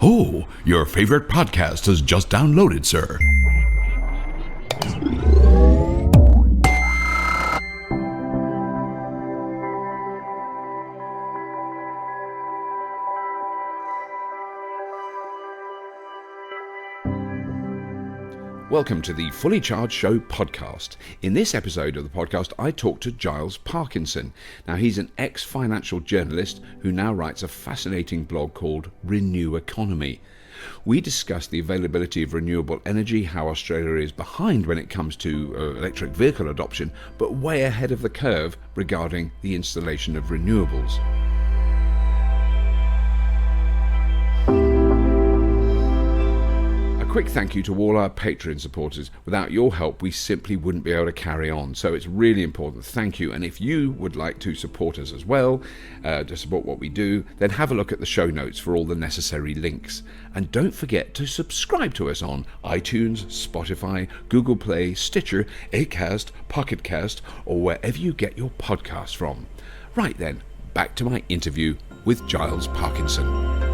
Oh, your favorite podcast has just downloaded, sir. Welcome to the Fully Charged Show podcast. In this episode of the podcast, I talk to Giles Parkinson. Now, he's an ex-financial journalist who now writes a fascinating blog called Renew Economy. We discuss the availability of renewable energy, how Australia is behind when it comes to electric vehicle adoption, but way ahead of the curve regarding the installation of renewables. Quick thank you to all our Patreon supporters. Without your help, we simply wouldn't be able to carry on. So it's really important. Thank you. And if you would like to support us as well, to support what we do, then have a look at the show notes for all the necessary links. And don't forget to subscribe to us on iTunes, Spotify, Google Play, Stitcher, Acast, Pocket Cast, or wherever you get your podcasts from. Right then, back to my interview with Giles Parkinson.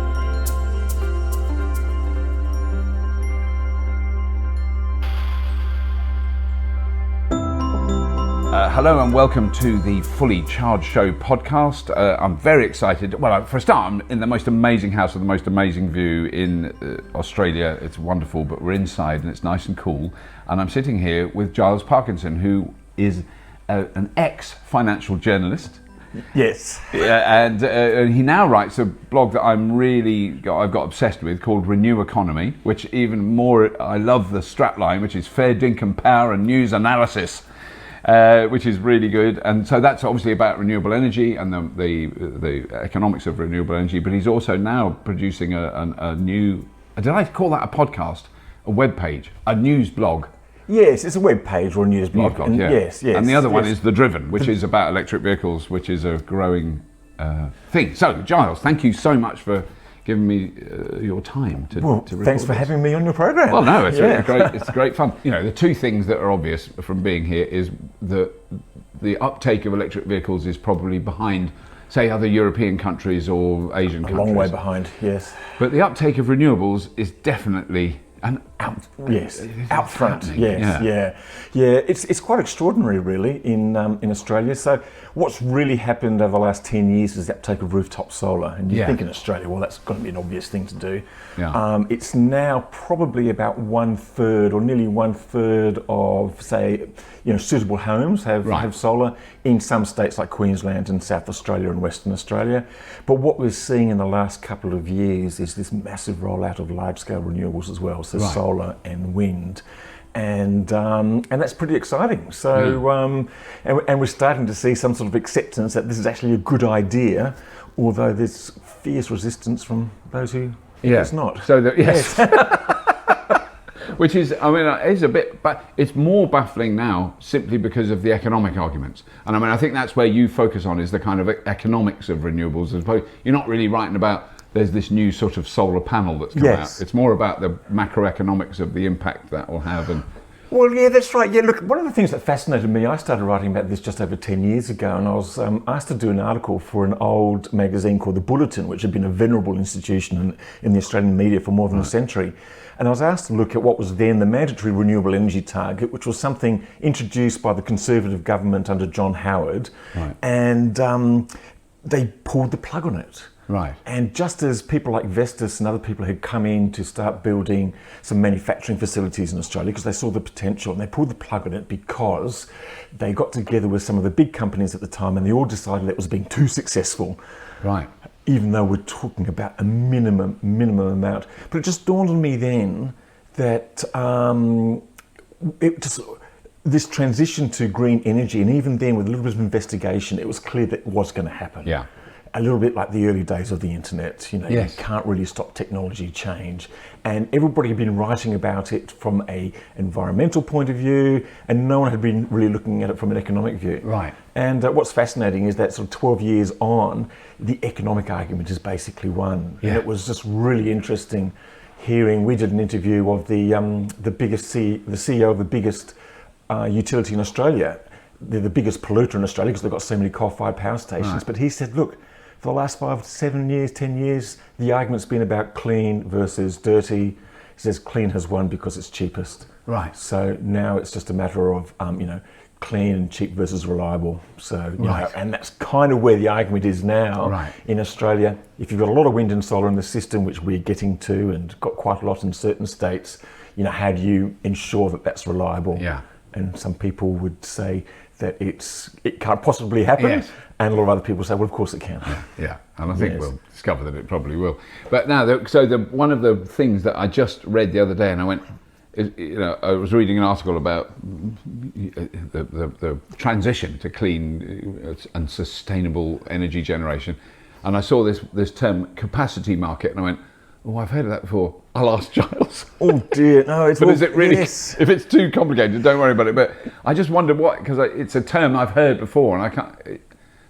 Hello and welcome to the Fully Charged Show podcast. I'm very excited. Well, for a start, I'm in the most amazing house with the most amazing view in Australia. It's wonderful, but we're inside and it's nice and cool. And I'm sitting here with Giles Parkinson, who is an ex-financial journalist. Yes. And he now writes a blog that I've got obsessed with called Renew Economy, which even more, I love the strapline, which is fair dinkum power and news analysis. Which is really good, and so that's obviously about renewable energy and the economics of renewable energy. But he's also now producing a new. Did I call that a podcast? A web page, a news blog. Yes, it's a web page or a news blog. Yeah. Yes. And the other one is The Driven, which is about electric vehicles, which is a growing thing. So, Giles, thank you so much for giving me your time to record. Thanks for having me on your program. Well, no, it's great fun. You know, the two things that are obvious from being here is that the uptake of electric vehicles is probably behind, say, other European countries or Asian countries. A long way behind, yes. But the uptake of renewables is definitely out front. Yeah. It's quite extraordinary, really, in Australia. So what's really happened over the last 10 years is the uptake of rooftop solar. And you think in Australia, well, that's going to be an obvious thing to do. Yeah. It's now probably about 1/3 or nearly 1/3 of, say, suitable homes have solar in some states like Queensland and South Australia and Western Australia. But what we're seeing in the last couple of years is this massive rollout of large-scale renewables as well, so solar and wind. And that's pretty exciting. So, and we're starting to see some sort of acceptance that this is actually a good idea, although there's fierce resistance from those who think it's not. So yes. Which is, it's a bit, but it's more baffling now simply because of the economic arguments. And I think that's where you focus on, is the kind of economics of renewables. As opposed, you're not really writing about there's this new sort of solar panel that's come out. It's more about the macroeconomics of the impact that will have. And well, yeah, that's right. Yeah, look, one of the things that fascinated me, I started writing about this just over 10 years ago, and I was asked to do an article for an old magazine called The Bulletin, which had been a venerable institution in the Australian media for more than a century. And I was asked to look at what was then the mandatory renewable energy target, which was something introduced by the Conservative government under John Howard. Right. And they pulled the plug on it. Right. And just as people like Vestas and other people had come in to start building some manufacturing facilities in Australia because they saw the potential, and they pulled the plug on it because they got together with some of the big companies at the time and they all decided it was being too successful. Right. Even though we're talking about a minimum amount. But it just dawned on me then that this transition to green energy, and even then with a little bit of investigation, it was clear that it was going to happen. Yeah. A little bit like the early days of the internet, you can't really stop technology change. And everybody had been writing about it from an environmental point of view, and no one had been really looking at it from an economic view. Right. And what's fascinating is that sort of 12 years on, the economic argument is basically won. Yeah. And it was just really interesting hearing. We did an interview of the CEO of the biggest utility in Australia. They're the biggest polluter in Australia because they've got so many coal-fired power stations. Right. But he said, look, for the last 5 to 7 years, 10 years, the argument's been about clean versus dirty. He says clean has won because it's cheapest. Right. So now it's just a matter of, clean and cheap versus reliable. So, and that's kind of where the argument is now in Australia. If you've got a lot of wind and solar in the system, which we're getting to and got quite a lot in certain states, how do you ensure that that's reliable? Yeah. And some people would say that it can't possibly happen. Yes. And a lot of other people say, well, of course it can. Yeah, and I think we'll discover that it probably will. But now, one of the things that I just read the other day, and I went, I was reading an article about the transition to clean and sustainable energy generation, and I saw this term capacity market, and I went, oh, I've heard of that before. I'll ask Giles. Oh dear, no, it's. But is it really? Yes. If it's too complicated, don't worry about it. But I just wondered because it's a term I've heard before, and I can't.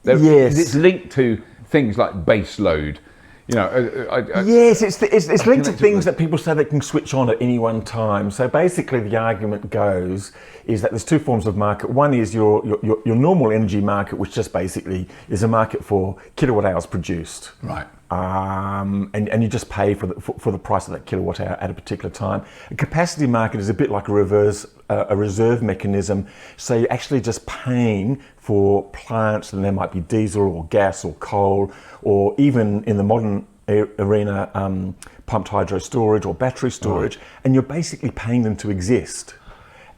Yes, it's linked to things like base load. Yes, it's linked to things that people say they can switch on at any one time. So basically, the argument goes is that there's two forms of market. One is your normal energy market, which just basically is a market for kilowatt hours produced. Right. And you just pay for the price of that kilowatt hour at a particular time. A capacity market is a bit like a reserve mechanism. So you're actually just paying for plants, and there might be diesel or gas or coal, or even in the modern arena, pumped hydro storage or battery storage, and you're basically paying them to exist.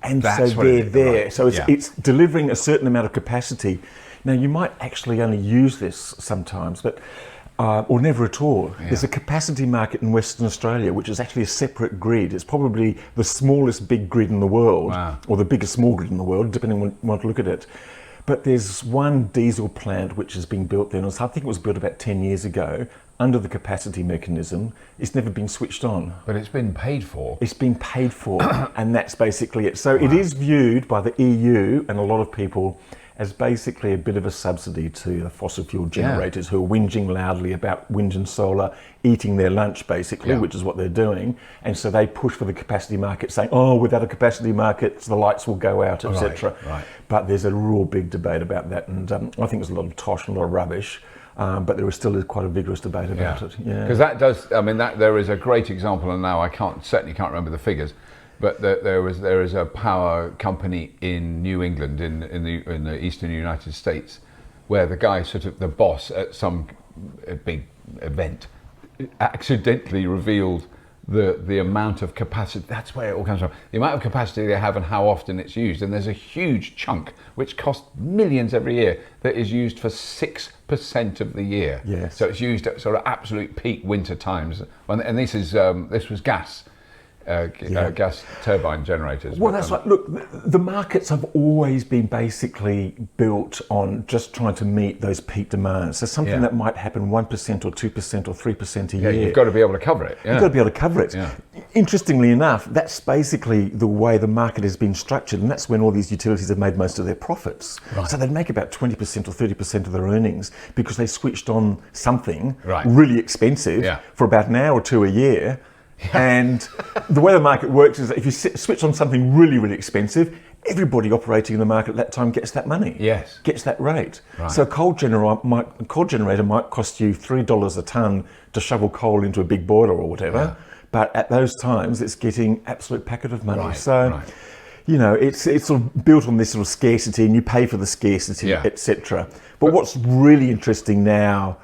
And so they're there. Right. So it's delivering a certain amount of capacity. Now, you might actually only use this sometimes, but or never at all. Yeah. There's a capacity market in Western Australia, which is actually a separate grid. It's probably the smallest big grid in the world, or the biggest small grid in the world, depending on how to look at it. But there's one diesel plant which is being built there, and I think it was built about 10 years ago, under the capacity mechanism. It's never been switched on. But it's been paid for. It's been paid for, and that's basically it. So it is viewed by the EU and a lot of people as basically a bit of a subsidy to the fossil fuel generators who are whinging loudly about wind and solar eating their lunch, basically, which is what they're doing. And so they push for the capacity market, saying, oh, without a capacity market, the lights will go out, etc. Right. But there's a real big debate about that, and I think there's a lot of tosh and a lot of rubbish. But there still is quite a vigorous debate about it. Because that does, there is a great example, and now I certainly can't remember the figures, but there is a power company in New England, in the eastern United States, where the guy, the boss at some big event, accidentally revealed the amount of capacity. That's where it all comes from. The amount of capacity they have and how often it's used. And there's a huge chunk, which costs millions every year, that is used for 6% of the year. Yes. So it's used at sort of absolute peak winter times. And this was gas. Gas turbine generators. Well, that's right. Look, the markets have always been basically built on just trying to meet those peak demands. So something that might happen 1% or 2% or 3% a year. You've got to be able to cover it. You've got to be able to cover it. Yeah. Interestingly enough, that's basically the way the market has been structured, and that's when all these utilities have made most of their profits. Right. So they'd make about 20% or 30% of their earnings because they switched on something really expensive for about an hour or two a year. And the way the market works is that if you switch on something really, really expensive, everybody operating in the market at that time gets that money. Yes. Gets that rate. Right. So a coal generator might cost you $3 a tonne to shovel coal into a big boiler or whatever. Yeah. But at those times, it's getting absolute packet of money. It's sort of built on this sort of scarcity, and you pay for the scarcity, etc. But what's really interesting now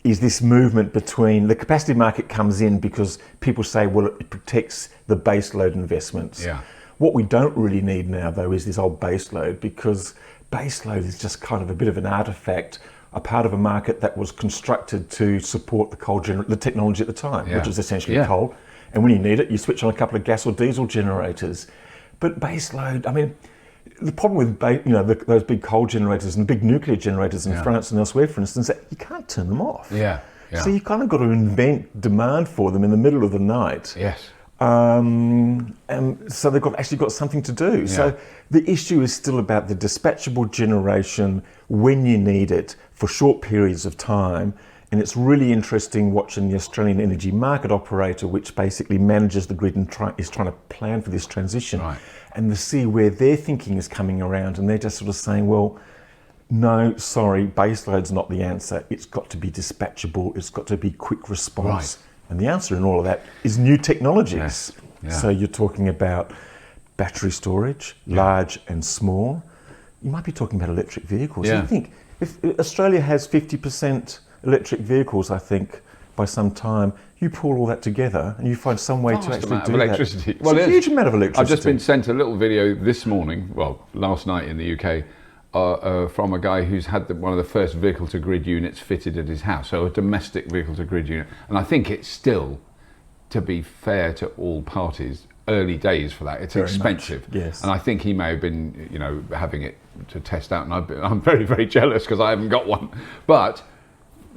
is this movement between the capacity market comes in because people say, well, it protects the base load investments. Yeah. What we don't really need now, though, is this old base load, because base load is just kind of a bit of an artifact, a part of a market that was constructed to support the technology at the time, which is essentially coal. And when you need it, you switch on a couple of gas or diesel generators. But base load, the problem with those big coal generators and big nuclear generators in France and elsewhere, for instance, that you can't turn them off. Yeah. So you kind of got to invent demand for them in the middle of the night. Yes. And so they've actually got something to do. Yeah. So the issue is still about the dispatchable generation when you need it for short periods of time. And it's really interesting watching the Australian Energy Market Operator, which basically manages the grid and is trying to plan for this transition. Right. And to see where their thinking is coming around, and they're just sort of saying, well, No, sorry, baseload's not the answer. It's got to be dispatchable. It's got to be quick response. Right. And the answer in all of that is new technologies. Yes. Yeah. So you're talking about battery storage, large and small. You might be talking about electric vehicles. Yeah. You think if Australia has 50% electric vehicles, I think, by some time, you pull all that together and you find some way to Vast actually amount do of that. electricity. It's Well, a it is. huge amount of electricity. I've just been sent a little video this morning, last night in the UK, from a guy who's had one of the first vehicle-to-grid units fitted at his house, so a domestic vehicle-to-grid unit. And I think it's still, to be fair to all parties, early days for that. It's Very expensive. much, yes. And I think he may have been, having it to test out, and I'm very, very jealous because I haven't got one. But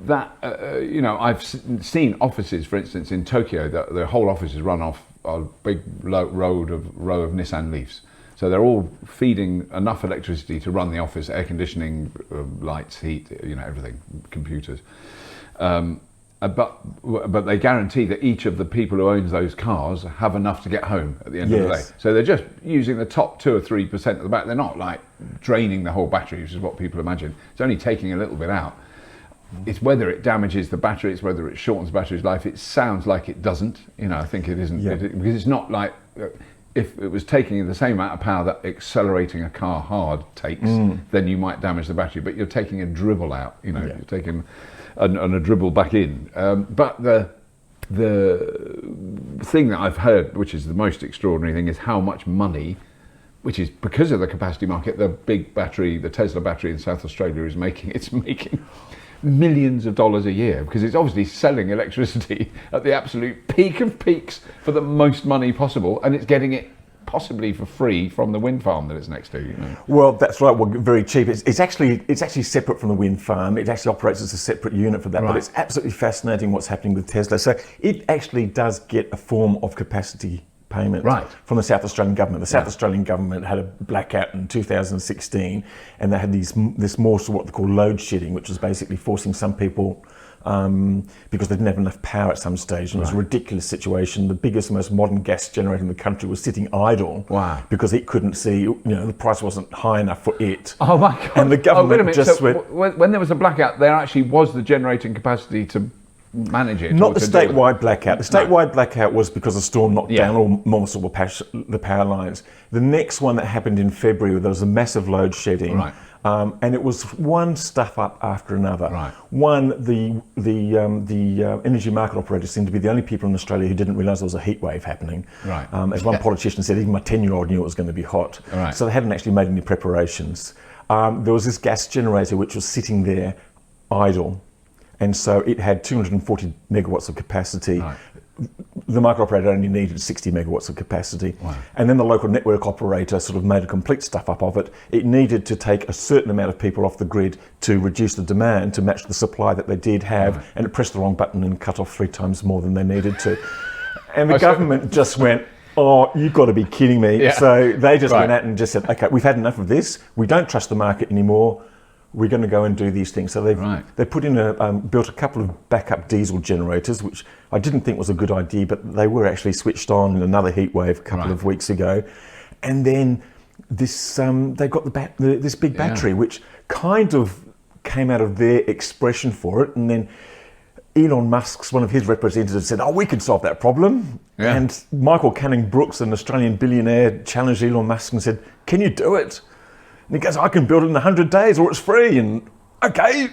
that, I've seen offices, for instance, in Tokyo, that the whole office is run off a big row of Nissan Leafs. So they're all feeding enough electricity to run the office, air conditioning, lights, heat, everything, computers. But they guarantee that each of the people who owns those cars have enough to get home at the end of the day. So they're just using the top 2 or 3% of the battery. They're not like draining the whole battery, which is what people imagine. It's only taking a little bit out. It's whether it damages the battery, it's whether it shortens the battery's life. It sounds like it doesn't. I think it isn't. Yeah. Because it's not like, if it was taking the same amount of power that accelerating a car hard takes, then you might damage the battery. But you're taking a dribble out, you're taking and a dribble back in. But the thing that I've heard, which is the most extraordinary thing, is how much money, which is because of the capacity market, the big battery, the Tesla battery in South Australia is making. It's making millions of dollars a year because it's obviously selling electricity at the absolute peak of peaks for the most money possible, and it's getting it possibly for free from the wind farm that it's next to. Well, that's right. Well, very cheap. It's actually separate from the wind farm. It actually operates as a separate unit for that. Right. But it's absolutely fascinating what's happening with Tesla. So it actually does get a form of capacity payment from the South Australian government. The South Australian government had a blackout in 2016, and they had this more sort of what they call load shedding, which was basically forcing some people, because they didn't have enough power at some stage, and it was a ridiculous situation. The biggest, most modern gas generator in the country was sitting idle because it couldn't see, the price wasn't high enough for it. Oh my God. And the government just went... When there was a blackout, there actually was the generating capacity to manage it. Not the statewide blackout. The statewide blackout was because the storm knocked down almost all the power lines. The next one that happened in February, there was a massive load shedding, and it was one stuff up after another. One, the energy market operators seemed to be the only people in Australia who didn't realise there was a heat wave happening. As one politician said, even my 10-year-old knew it was going to be hot. So they hadn't actually made any preparations. There was this gas generator which was sitting there idle. And so it had 240 megawatts of capacity. The market operator only needed 60 megawatts of capacity. And then the local network operator sort of made a complete stuff up of it. It needed to take a certain amount of people off the grid to reduce the demand to match the supply that they did have. And it pressed the wrong button and cut off 3 times more than they needed to. And the government just went, oh, you've got to be kidding me. So they just went out and just said, okay, we've had enough of this. We don't trust the market anymore. We're going to go and do these things. So they put in built a couple of backup diesel generators, which I didn't think was a good idea, but they were actually switched on in another heat wave a couple of weeks ago. And then this they got this big battery, which kind of came out of their expression for it. And then Elon Musk's, one of his representatives said, oh, we can solve that problem. And Michael Canning-Brookes, an Australian billionaire, challenged Elon Musk and said, can you do it? And he goes, I can build it in 100 days or it's free. And okay,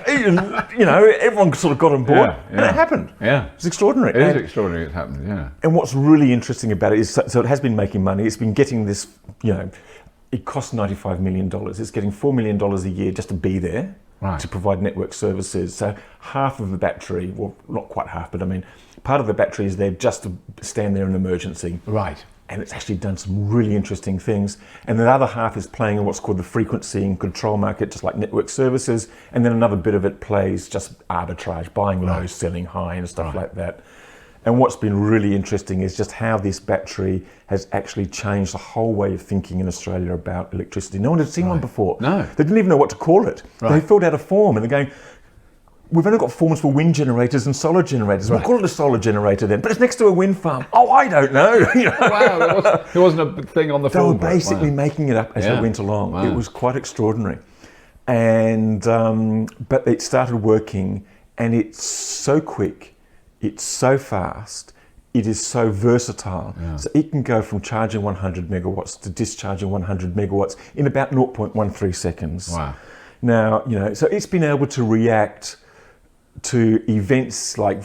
and everyone sort of got on board, and it happened. It's extraordinary. It is extraordinary. It happened. And what's really interesting about it is, so it has been making money. It's been getting this, it costs $95 million. It's getting $4 million a year just to be there to provide network services. So half of the battery, well, not quite half, but I mean, part of the battery is there just to stand there in emergency. And it's actually done some really interesting things. And the other half is playing in what's called the frequency and control market, just like network services. And then another bit of it plays just arbitrage, buying low, selling high and stuff like that. And what's been really interesting is just how this battery has actually changed the whole way of thinking in Australia about electricity. No one had seen one before. No. They didn't even know what to call it. They filled out a form and they're going, we've only got forms for wind generators and solar generators. We'll call it a solar generator then, but it's next to a wind farm. Oh, I don't know. Wow, there wasn't a thing on the They form. were basically making it up as they went along. Wow. It was quite extraordinary. And but it started working, and it's so quick, it's so fast, it is so versatile. Yeah. So it can go from charging 100 megawatts to discharging 100 megawatts in about 0.13 seconds. Wow. Now, so it's been able to react to events like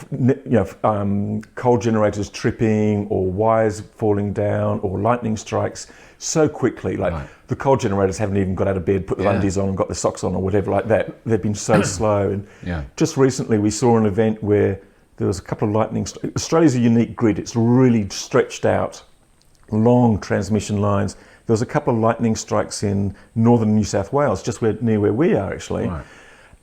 coal generators tripping, or wires falling down, or lightning strikes so quickly. Like Right. the coal generators haven't even got out of bed, put their undies on, and got their socks on, or whatever like that. They've been so slow. And just recently, we saw an event where there was a couple of lightning strikes. Australia's a unique grid; it's really stretched out, long transmission lines. There was a couple of lightning strikes in northern New South Wales, just near where we are, actually. Right.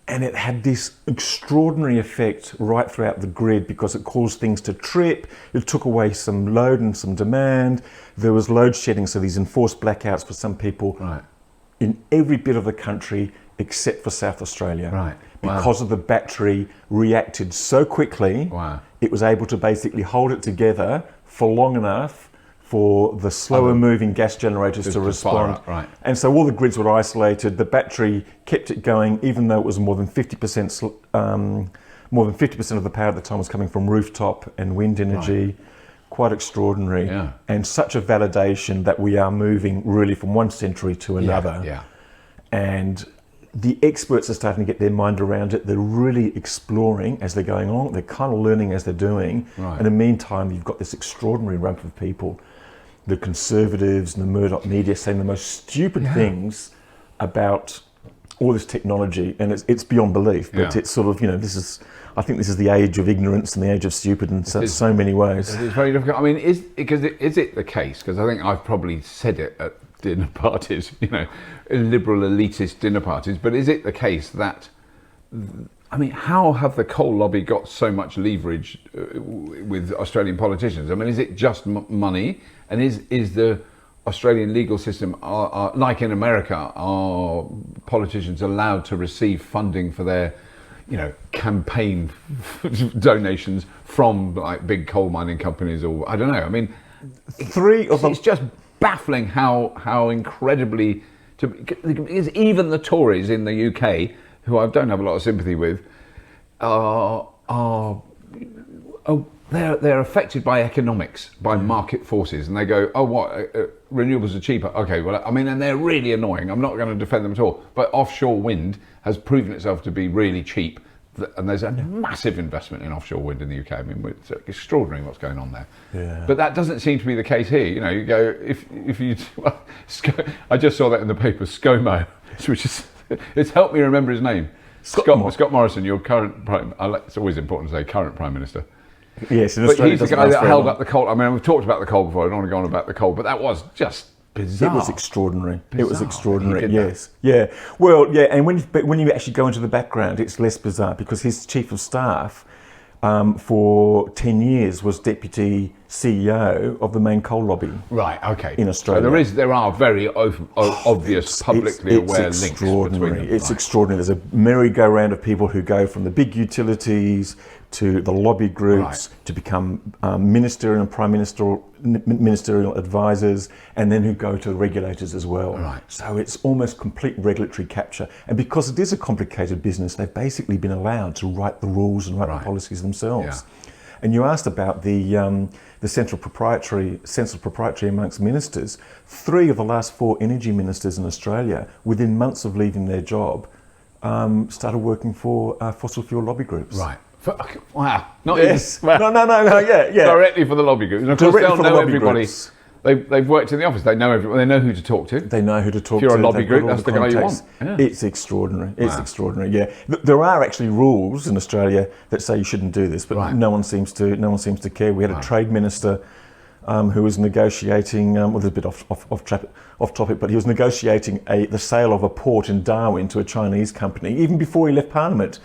And it had this extraordinary effect right throughout the grid, because it caused things to trip. It took away some load and some demand. There was load shedding, so these enforced blackouts for some people in every bit of the country except for South Australia. Right. Wow. Because of the battery reacted so quickly, it was able to basically hold it together for long enough for the slower moving gas generators to respond. Right. And so all the grids were isolated. The battery kept it going, even though it was more than 50% of the power at the time was coming from rooftop and wind energy. Right. Quite extraordinary. Yeah. And such a validation that we are moving really from one century to another. Yeah. And the experts are starting to get their mind around it. They're really exploring as they're going on. They're kind of learning as they're doing. Right. In the meantime, you've got this extraordinary rump of people, the conservatives and the Murdoch media, saying the most stupid things about all this technology, and it's beyond belief. But it's sort of, I think this is the age of ignorance and the age of stupid in so many ways. It's very difficult. I mean, is it the case? Because I think I've probably said it at dinner parties, liberal elitist dinner parties. But is it the case that, I mean, how have the coal lobby got so much leverage with Australian politicians? I mean, is it just money? And is the Australian legal system, like in America, are politicians allowed to receive funding for their, campaign donations from like big coal mining companies, or I don't know? I mean, it's just baffling how incredibly, because even the Tories in the UK, who I don't have a lot of sympathy with, they're affected by economics, by market forces, and they go, renewables are cheaper. Okay, well, I mean, and they're really annoying. I'm not going to defend them at all. But offshore wind has proven itself to be really cheap, and there's a massive investment in offshore wind in the UK. I mean, it's extraordinary what's going on there. Yeah. But that doesn't seem to be the case here. You go, if you, I just saw that in the paper, ScoMo, which is, it's helped me remember his name. Scott Morrison, your current prime. It's always important to say current Prime Minister. Yes, in but Australia, he's the guy that held up the coal. I mean, we've talked about the coal before. I don't want to go on about the coal, but that was just bizarre. It was extraudinary. Bizarre. It was extraordinary. Yes, yeah. Well, yeah. And when you actually go into the background, it's less bizarre, because his chief of staff for 10 years was deputy CEO of the main coal lobby. Right. Okay. In Australia, so there are very obvious, publicly aware links. Extraordinary. It's extraordinary. There's a merry-go-round of people who go from the big utilities to the lobby groups to become ministerial and prime ministerial advisors, and then who go to the regulators as well. Right. So it's almost complete regulatory capture. And because it is a complicated business, they've basically been allowed to write the rules and write the policies themselves. Yeah. And you asked about the central proprietary amongst ministers. 3 of the last 4 energy ministers in Australia, within months of leaving their job, started working for fossil fuel lobby groups. Right. Wow. Not yes. Even, No. Yeah. Directly for the lobby groups. And of course, they'll know everybody. Groups. They've worked in the office. They know everyone. They know who to talk to. They know who to talk to. If you're a lobby group, that's the guy you want. Yeah. It's extraordinary. It's extraordinary. Yeah. There are actually rules in Australia that say you shouldn't do this, but no one seems to care. We had a trade minister who was negotiating. Well, there's a bit off topic, but he was negotiating the sale of a port in Darwin to a Chinese company. Even before he left Parliament,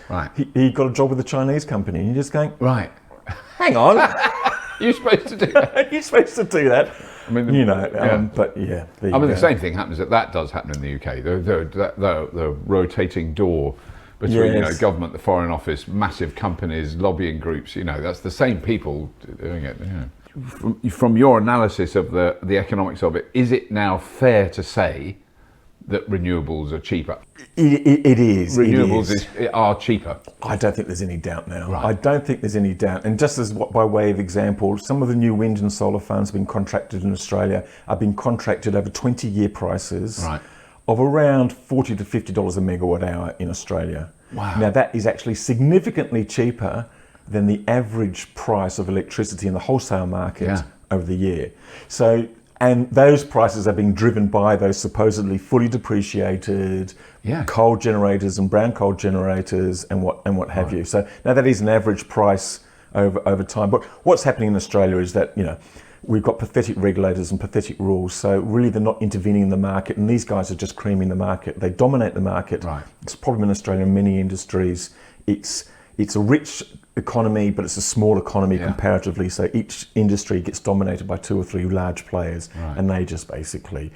he got a job with a Chinese company. And you're just going, hang on, you're supposed to do that. You're supposed to do that. I mean, but yeah. The same thing happens. That does happen in the UK. The rotating door between government, the Foreign Office, massive companies, lobbying groups. That's the same people doing it. From your analysis of the economics of it, is it now fair to say that renewables are cheaper. It is. Renewables are cheaper. I don't think there's any doubt now. Right. I don't think there's any doubt. And just as by way of example, some of the new wind and solar farms have been contracted in Australia are being contracted over 20-year prices Right. of around $40 to $50 a megawatt hour in Australia. Wow. Now that is actually significantly cheaper than the average price of electricity in the wholesale market Yeah. over the year. So, and those prices are being driven by those supposedly fully depreciated Yeah. coal generators and brown coal generators and what have you. So now that is an average price over time. But what's happening in Australia is that, we've got pathetic regulators and pathetic rules. So really they're not intervening in the market, and these guys are just creaming the market. They dominate the market. Right. It's a problem in Australia in many industries. It's a rich economy, but it's a small economy comparatively. So each industry gets dominated by 2 or 3 large players, and they just basically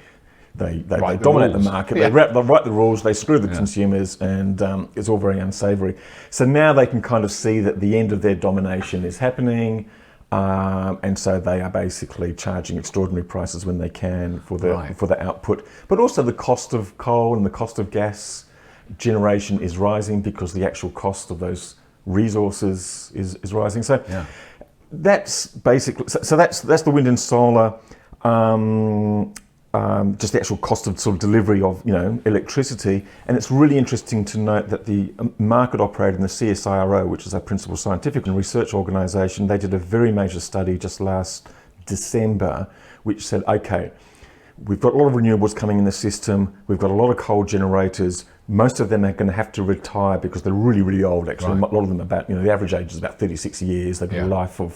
they dominate the market. Yeah. They write the rules. They screw the consumers, and it's all very unsavoury. So now they can kind of see that the end of their domination is happening, and so they are basically charging extraordinary prices when they can for the output. But also the cost of coal and the cost of gas generation is rising because the actual cost of those resources is rising. So that's basically that's the wind and solar. Just the actual cost of sort of delivery of electricity, and it's really interesting to note that the market operator in the CSIRO, which is our principal scientific and research organisation, they did a very major study just last December, which said, okay, we've got a lot of renewables coming in the system, we've got a lot of coal generators. Most of them are going to have to retire because they're really, really old. Actually, a lot of them are about the average age is about 36 years. They've got a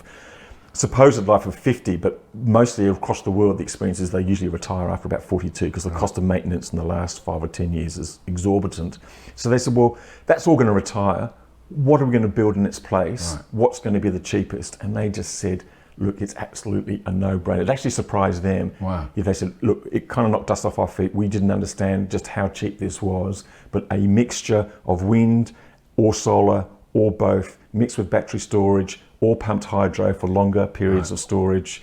supposed life of 50, but mostly across the world, the experience is they usually retire after about 42 because the cost of maintenance in the last 5 or 10 years is exorbitant. So they said, well, that's all going to retire. What are we going to build in its place? Right. What's going to be the cheapest? And they just said, look, it's absolutely a no-brainer. It actually surprised them. Wow. They said, look, it kind of knocked us off our feet. We didn't understand just how cheap this was, but a mixture of wind or solar or both, mixed with battery storage or pumped hydro for longer periods of storage,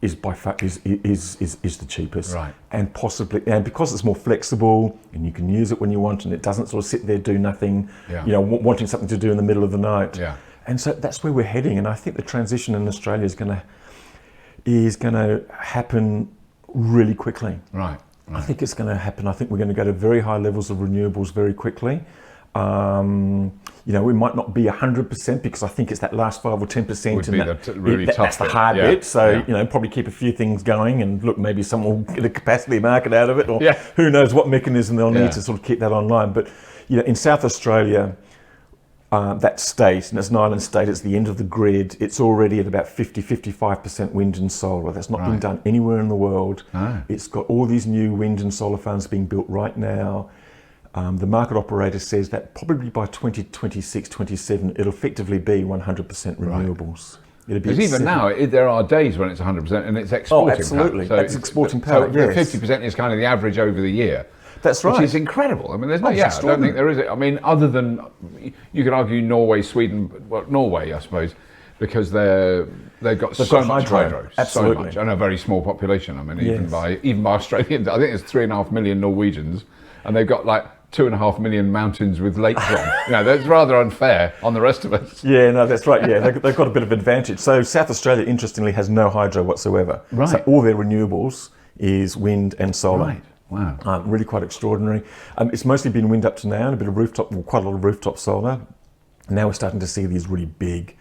is by far is the cheapest. Right. And because it's more flexible and you can use it when you want, and it doesn't sort of sit there do nothing, wanting something to do in the middle of the night. Yeah. And so that's where we're heading. And I think the transition in Australia is going to happen really quickly. Right. I think it's going to happen. I think we're going to go to very high levels of renewables very quickly. We might not be 100% because I think it's that last 5 or 10%. That's the hard bit. So, probably keep a few things going, and look, maybe someone will get a capacity market out of it, or who knows what mechanism they'll need to sort of keep that online. But, in South Australia, that state, and it's an island state, it's the end of the grid, it's already at about 55% wind and solar. That's not been done anywhere in the world. It's got all these new wind and solar farms being built right now. The market operator says that probably by 2026, 27, it'll effectively be 100% renewables. It'll be because even now, there are days when it's 100% and it's exporting. Oh, absolutely. Power. It's exporting power, so yes. the 50% is kind of the average over the year. That's right. Which is incredible. I mean, there's no, I don't think there is. I mean, other than, you could argue Norway, Sweden, Norway, I suppose, because they've got so much hydro, absolutely. So much, and a very small population. I mean, even by Australians, I think there's 3.5 million Norwegians, and they've got like 2.5 million mountains with lakes on. That's rather unfair on the rest of us. Yeah, no, that's right. Yeah, they've got a bit of advantage. So South Australia, interestingly, has no hydro whatsoever. Right. So all their renewables is wind and solar. Right. Wow. Really quite extraordinary. It's mostly been wind up to now, and a bit of quite a lot of rooftop solar. Now we're starting to see these really big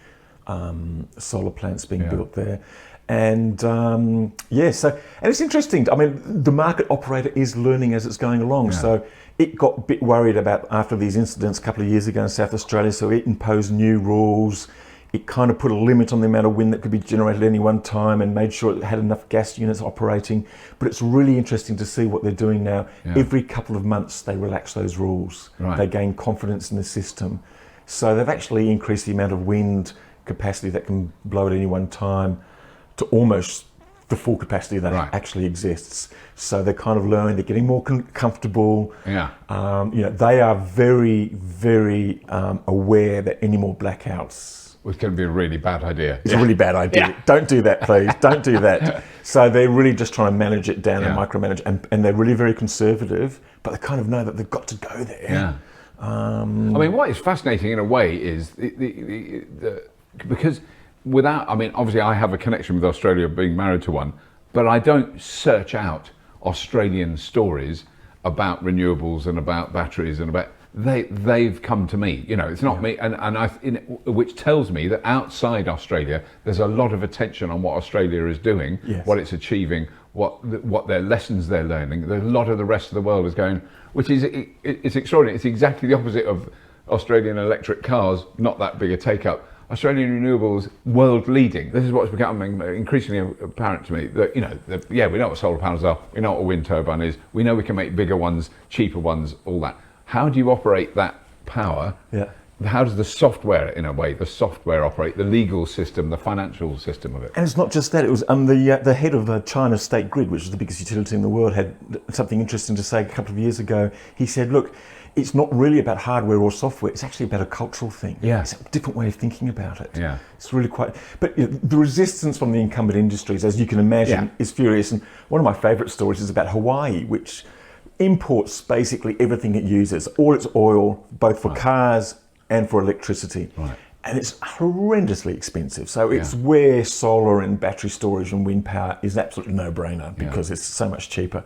solar plants being built there. And and it's interesting. I mean, the market operator is learning as it's going along. Yeah. So it got a bit worried about after these incidents a couple of years ago in South Australia. So it imposed new rules. It kind of put a limit on the amount of wind that could be generated at any one time, and made sure it had enough gas units operating. But it's really interesting to see what they're doing now. Yeah. Every couple of months they relax those rules. Right. They gain confidence in the system. So they've actually increased the amount of wind capacity that can blow at any one time to almost the full capacity that actually exists. So they're kind of learning, they're getting more comfortable. Yeah. They are very, very aware that any more blackouts... It's going to be a really bad idea. It's a really bad idea. Yeah. Don't do that, please. Don't do that. So they're really just trying to manage it down and Yeah. micromanage, and they're really very conservative, but they kind of know that they've got to go there. Yeah. I mean, what is fascinating in a way is because without, I mean, obviously I have a connection with Australia being married to one, but I don't search out Australian stories about renewables and about batteries and about, they've come to me, you know, it's not me, and which tells me that outside Australia there's a lot of attention on what Australia is doing, Yes. what it's achieving, what their lessons they're learning. There's a lot of the rest of the world is going, which is it's extraordinary. It's exactly the opposite of Australian electric cars, not that big a take up. Australian renewables, world leading. This is what's becoming increasingly apparent to me. That, you know, we know what solar panels are, we know what a wind turbine is, we know we can make bigger ones, cheaper ones, all that. How do you operate that power? Yeah. How does the software, in a way, operate, the legal system, the financial system of it? And it's not just that. It was the head of China's State Grid, which is the biggest utility in the world, had something interesting to say a couple of years ago. He said, look, it's not really about hardware or software. It's actually about a cultural thing. Yeah. It's a different way of thinking about it. Yeah. It's really quite... But you know, the resistance from the incumbent industries, as you can imagine, is furious. And one of my favourite stories is about Hawaii, which imports basically everything it uses, all its oil, both for cars and for electricity. Right. And it's horrendously expensive. So it's where solar and battery storage and wind power is absolutely no-brainer because it's so much cheaper.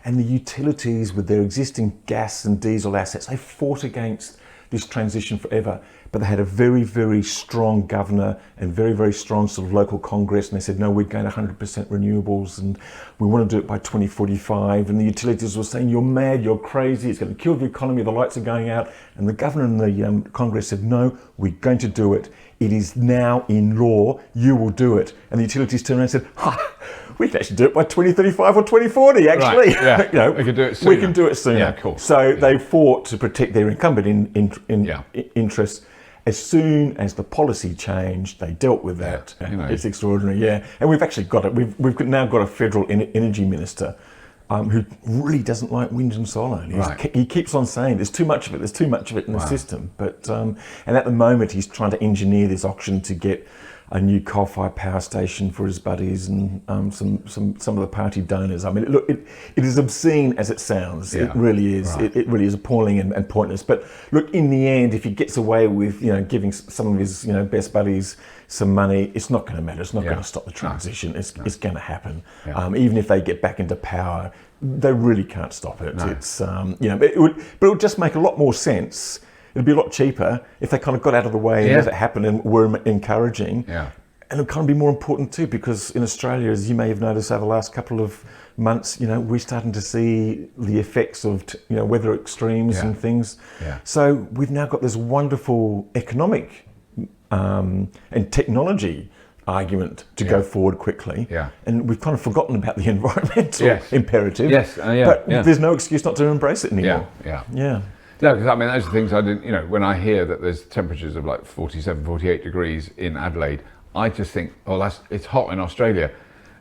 And the utilities with their existing gas and diesel assets, they fought against this transition forever. But they had a very, very strong governor and very, very strong sort of local congress. And they said, no, we're going 100% renewables and we want to do it by 2045. And the utilities were saying, you're mad, you're crazy, it's going to kill the economy, the lights are going out. And the governor and the congress said, no, we're going to do it. It is now in law, you will do it. And the utilities turned around and said, we can actually do it by 2035 or 2040, actually. Right, yeah. You know, We can do it sooner. We can do it sooner. Yeah, cool. So they fought to protect their incumbent interests. As soon as the policy changed, they dealt with that. you know. It's extraordinary, yeah. And we've actually got it. We've now got a federal energy minister who really doesn't like wind and solar. He keeps on saying there's too much of it. There's too much of it in the system. But and at the moment, he's trying to engineer this auction to get a new coal-fired power station for his buddies and some of the party donors. I mean, look, it is obscene as it sounds. Yeah. It really is. Right. It really is appalling and pointless. But look, in the end, if he gets away with giving some of his best buddies some money, it's not going to matter. It's not going to stop the transition. It's going to happen. Yeah. Even if they get back into power, they really can't stop it. No. It's but it would just make a lot more sense. It'd be a lot cheaper if they kind of got out of the way and let it happen and were encouraging. Yeah. And it would kind of be more important too, because in Australia, as you may have noticed over the last couple of months, we're starting to see the effects of weather extremes and things. Yeah. So we've now got this wonderful economic and technology argument to go forward quickly. Yeah. And we've kind of forgotten about the environmental imperative. Yes, but there's no excuse not to embrace it anymore. Yeah. No, because I mean, those are things I didn't, when I hear that there's temperatures of like 47, 48 degrees in Adelaide, I just think, it's hot in Australia.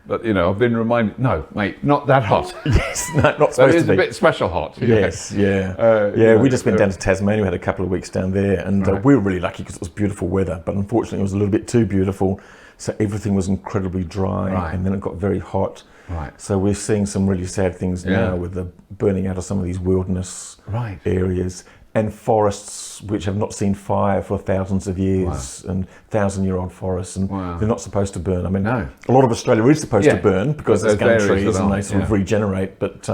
But, I've been reminded, no, mate, not that hot. Yes, not supposed That to is be. a bit special hot. Yes, we just went down to Tasmania. We had a couple of weeks down there, and we were really lucky because it was beautiful weather. But unfortunately, it was a little bit too beautiful, so everything was incredibly dry, and then it got very hot. Right. So we're seeing some really sad things now with the burning out of some of these wilderness areas and forests which have not seen fire for thousands of years and 1,000-year-old forests, and they're not supposed to burn. I mean, a lot of Australia is supposed to burn because there's gum trees and they sort of regenerate, but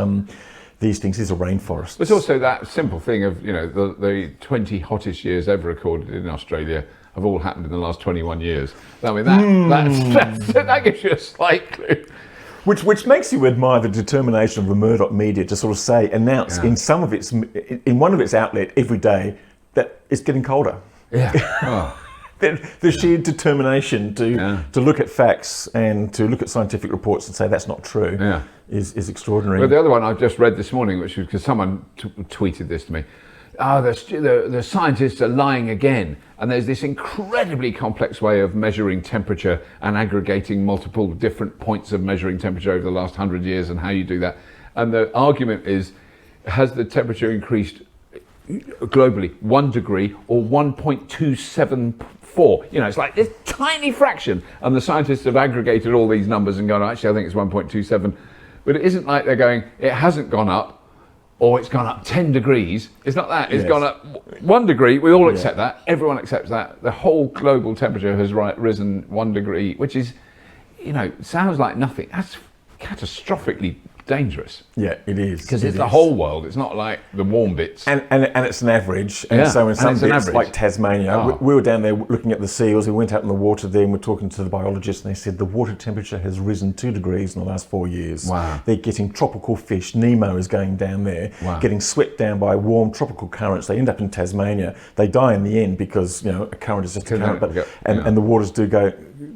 these things, these are rainforests. It's also that simple thing of, the 20 hottest years ever recorded in Australia have all happened in the last 21 years. I mean, that gives you a slight clue. Which makes you admire the determination of the Murdoch media to sort of announce in one of its outlet every day that it's getting colder. Yeah. Oh. The sheer determination to look at facts and to look at scientific reports and say that's not true is extraordinary. Well, the other one I just read this morning, which was because someone tweeted this to me. The scientists are lying again, and there's this incredibly complex way of measuring temperature and aggregating multiple different points of measuring temperature over the last 100 years and how you do that. And the argument is, has the temperature increased globally 1 degree or 1.274. You know, it's like this tiny fraction, and the scientists have aggregated all these numbers and gone, actually I think it's 1.27, but it isn't like they're going, it hasn't gone up or it's gone up 10 degrees. It's not that. It's gone up 1 degree. We all accept that. Everyone accepts that. The whole global temperature has risen 1 degree, which is, you know, sounds like nothing. That's catastrophically dangerous. Yeah, it is. Because it's the whole world. It's not like the warm bits. And it's an average. And so in some bits, like Tasmania, we were down there looking at the seals. We went out in the water there and we're talking to the biologists, and they said the water temperature has risen 2 degrees in the last 4 years. Wow. They're getting tropical fish. Nemo is going down there, getting swept down by warm tropical currents. They end up in Tasmania. They die in the end because, you know, a current is just a current. But, and the waters do go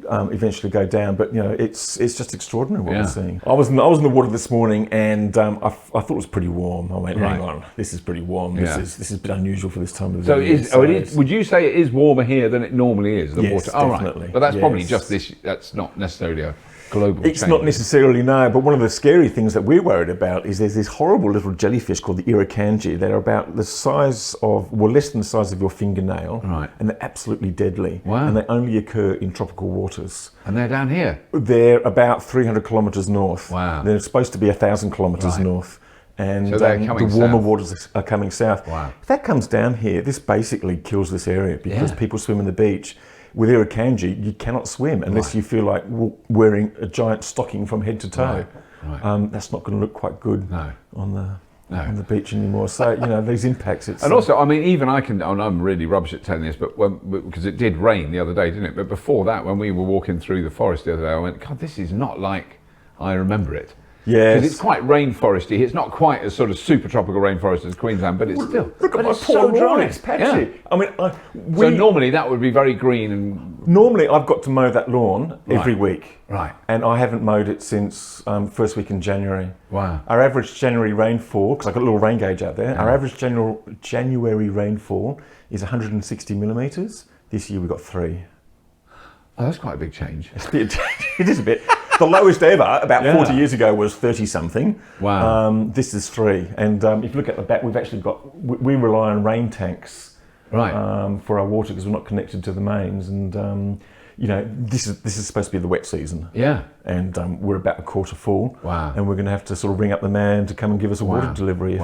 eventually go down. But, you know, it's just extraordinary what we're seeing. I was in the water this morning, and I thought it was pretty warm. I went, hang on, this is pretty warm. This is a bit unusual for this time of the year. Would you say it is warmer here than it normally is? The yes, water. Definitely. Right. But that's probably just this. That's not necessarily a global change. It's not necessarily, no, but one of the scary things that we're worried about is there's this horrible little jellyfish called the irukandji. They're about the size of, well, less than the size of your fingernail, and they're absolutely deadly. Wow. And they only occur in tropical waters. And they're down here? They're about 300 kilometres north. Wow. They're supposed to be 1,000 kilometres north. And so the warmer waters are coming south. Wow. If that comes down here, this basically kills this area because people swim in the beach. With irukandji, you cannot swim unless you feel like wearing a giant stocking from head to toe. Right. That's not going to look quite good on the beach anymore. So, you know, these impacts. And also, I mean, even I'm really rubbish at telling this, but because it did rain the other day, didn't it? But before that, when we were walking through the forest the other day, I went, God, this is not like I remember it. Yes. Because it's quite rainforesty. It's not quite as sort of super tropical rainforest as Queensland, but it's still. Look at my poor lawn, it's patchy. Yeah. I mean, so normally that would be very green and. Normally I've got to mow that lawn every week. Right. And I haven't mowed it since first week in January. Wow. Our average January rainfall, because I've got a little rain gauge out there, our average January rainfall is 160 millimetres. This year we got 3. Oh, that's quite a big change. It is a bit. The lowest ever, about 40 years ago, was 30-something. Wow. This is 3. And if you look at the back, we've actually got, we rely on rain tanks for our water because we're not connected to the mains. And, you know, this is supposed to be the wet season. Yeah. And we're about a quarter full. Wow. And we're going to have to sort of ring up the man to come and give us a water delivery if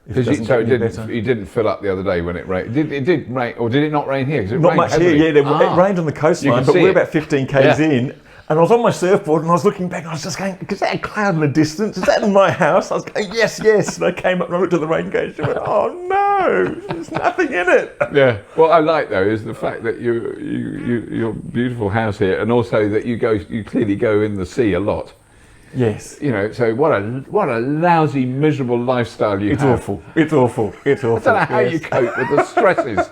it didn't fill up the other day when it rained. It did rain, or did it not rain here? Not much here. Yeah, it rained on the coastline, but we're about 15 k's in. And I was on my surfboard and I was looking back and I was just going, is that a cloud in the distance? Is that in my house? I was going, yes. And I came up and I looked at the rain gauge and went, oh no, there's nothing in it. Yeah. What I like though is the fact that your beautiful house here, and also that you clearly go in the sea a lot. Yes. You know, so what a lousy, miserable lifestyle you have. It's awful. I don't know how you cope with the stresses.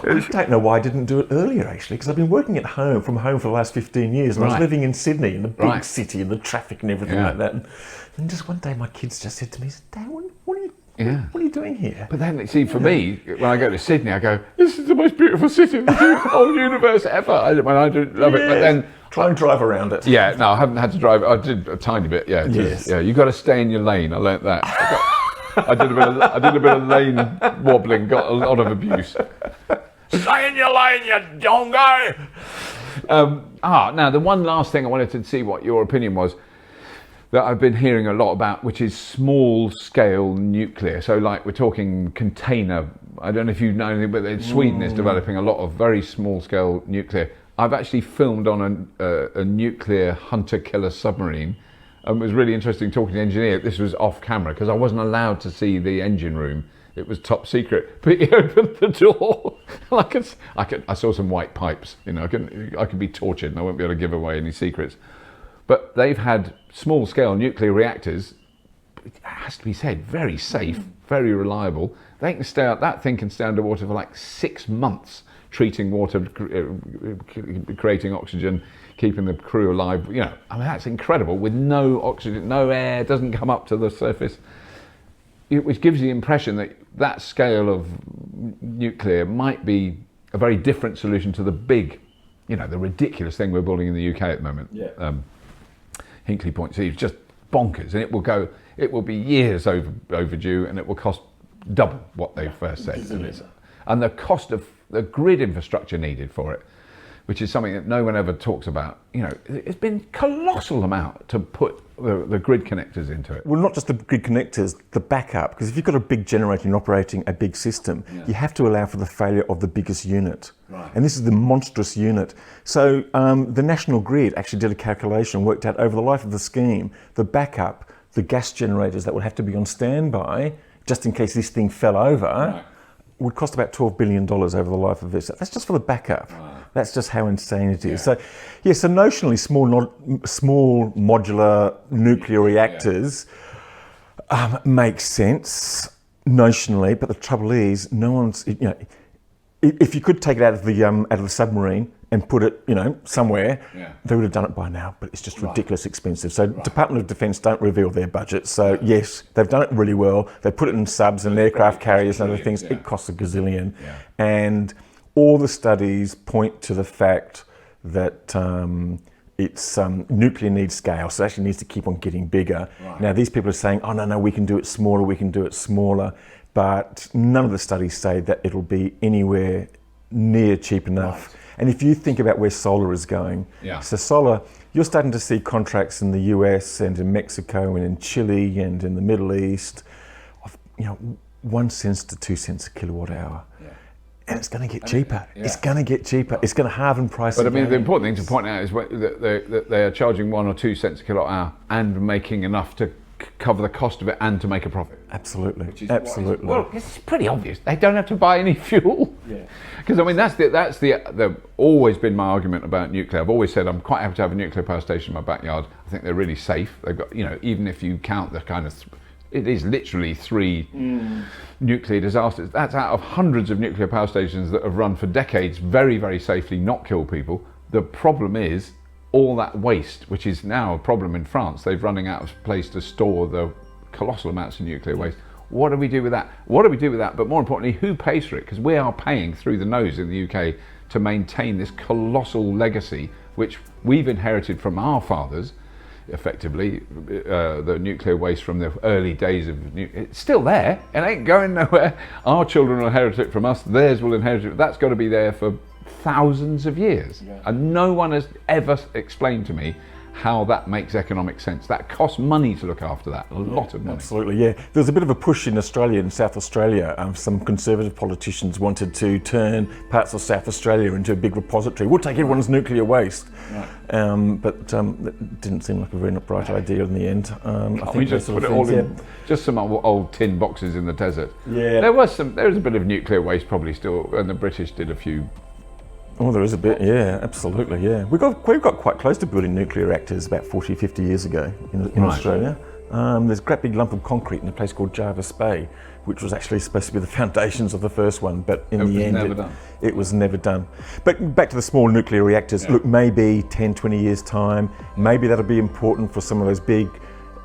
I don't know why I didn't do it earlier, actually, because I've been working from home for the last 15 years, and I was living in Sydney, in the big city, and the traffic and everything like that. And just one day, my kids just said to me, Dad, what are you doing here? But then, see, for me, when I go to Sydney, I go, this is the most beautiful city in the whole universe ever. I do love it, but then... Try and drive around it. Yeah, no, I haven't had to drive. I did a tiny bit, you got to stay in your lane. I learnt that. I did a bit of lane wobbling, got a lot of abuse. Stay in your lane, you dongo! Now the one last thing I wanted to see what your opinion was that I've been hearing a lot about, which is small-scale nuclear. So, like, we're talking container. I don't know if you know anything, but Sweden is developing a lot of very small-scale nuclear. I've actually filmed on a nuclear hunter-killer submarine. It was really interesting talking to the engineer. This was off camera because I wasn't allowed to see the engine room. It was top secret. But he opened the door. I saw some white pipes. You know, I could be tortured and I won't be able to give away any secrets. But they've had small-scale nuclear reactors. It has to be said, very safe, very reliable. They can stay out. That thing can stay underwater for like 6 months. Treating water, creating oxygen, keeping the crew alive. You know, I mean, that's incredible. With no oxygen, no air, doesn't come up to the surface. Which gives you the impression that that scale of nuclear might be a very different solution to the big, you know, the ridiculous thing we're building in the UK at the moment. Hinkley Point C is just bonkers, and it will be years overdue, and it will cost double what they first said. And the cost of the grid infrastructure needed for it, which is something that no one ever talks about. You know, it's been colossal amount to put the grid connectors into it. Well, not just the grid connectors, the backup, because if you've got a big generator and operating a big system, you have to allow for the failure of the biggest unit. Right. And this is the monstrous unit. So the National Grid actually did a calculation, worked out over the life of the scheme, the backup, the gas generators that would have to be on standby, just in case this thing fell over, would cost about $12 billion over the life of this. That's just for the backup. Wow. That's just how insane it is. So notionally small modular nuclear reactors make sense notionally, but the trouble is, no one's, you know, if you could take it out of the submarine and put it, you know, somewhere, they would have done it by now, but it's just ridiculous expensive. So Department of Defence don't reveal their budget. So yes, they've done it really well. They put it in subs and aircraft carriers and other things. It costs a gazillion. And all the studies point to the fact that it's nuclear needs scale, so it actually needs to keep on getting bigger. Now these people are saying, oh no, we can do it smaller, but none of the studies say that it'll be anywhere near cheap enough. And if you think about where solar is going, so solar, you're starting to see contracts in the US and in Mexico and in Chile and in the Middle East of, you know, 1 cent to 2 cents a kilowatt hour. And it's going to get cheaper. It's going to get cheaper. It's going to halve in price. But I mean, the important thing to point out is that they are charging 1 or 2 cents a kilowatt hour and making enough to cover the cost of it and to make a profit. Absolutely, absolutely. Well, it's pretty obvious. They don't have to buy any fuel. Because I mean, that's the always been my argument about nuclear. I've always said I'm quite happy to have a nuclear power station in my backyard. I think they're really safe. They've got, you know, even if you count the kind of, it is literally 3 nuclear disasters. That's out of hundreds of nuclear power stations that have run for decades very, very safely, not kill people. The problem is all that waste, which is now a problem in France. They're running out of place to store the colossal amounts of nuclear waste. What do we do with that? But more importantly, who pays for it? Because we are paying through the nose in the UK to maintain this colossal legacy, which we've inherited from our fathers, effectively, the nuclear waste from the early days of it's still there. It ain't going nowhere. Our children will inherit it from us. Theirs will inherit it. That's got to be there for thousands of years. And no one has ever explained to me how that makes economic sense. That costs money to look after that, a lot of money. Absolutely, yeah. There's a bit of a push in Australia, in South Australia. Some conservative politicians wanted to turn parts of South Australia into a big repository. We'll take everyone's nuclear waste. But that didn't seem like a very bright idea in the end. I think just put it all in, just some old tin boxes in the desert. There was a bit of nuclear waste probably still, and the British did a few. Oh, there is a bit, yeah, absolutely, yeah. We got quite close to building nuclear reactors about 40, 50 years ago in Australia. There's a great big lump of concrete in a place called Jervis Bay, which was actually supposed to be the foundations of the first one, but in the end it was never done. But back to the small nuclear reactors, look, maybe 10, 20 years time, maybe that'll be important for some of those big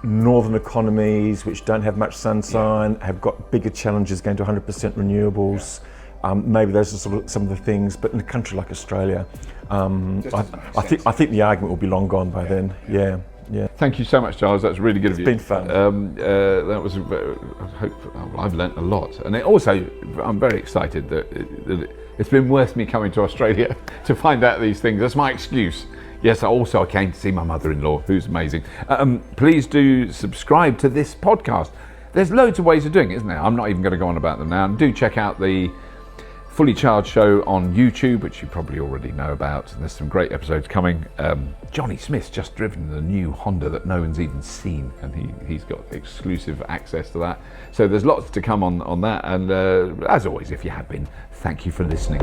northern economies which don't have much sunshine, have got bigger challenges going to 100% renewables. Maybe those are sort of some of the things, but in a country like Australia, I think the argument will be long gone by then. Yeah. Thank you so much, Charles. That's really good of you. It's been fun. That was. I've learnt a lot, and I'm very excited that it's been worth me coming to Australia to find out these things. That's my excuse. Yes, I came to see my mother-in-law, who's amazing. Please do subscribe to this podcast. There's loads of ways of doing it, isn't there? I'm not even going to go on about them now. And do check out the Fully Charged show on YouTube, which you probably already know about. And there's some great episodes coming. Johnny Smith's just driven the new Honda that no one's even seen, and he's got exclusive access to that. So there's lots to come on that. And as always, if you have been, thank you for listening.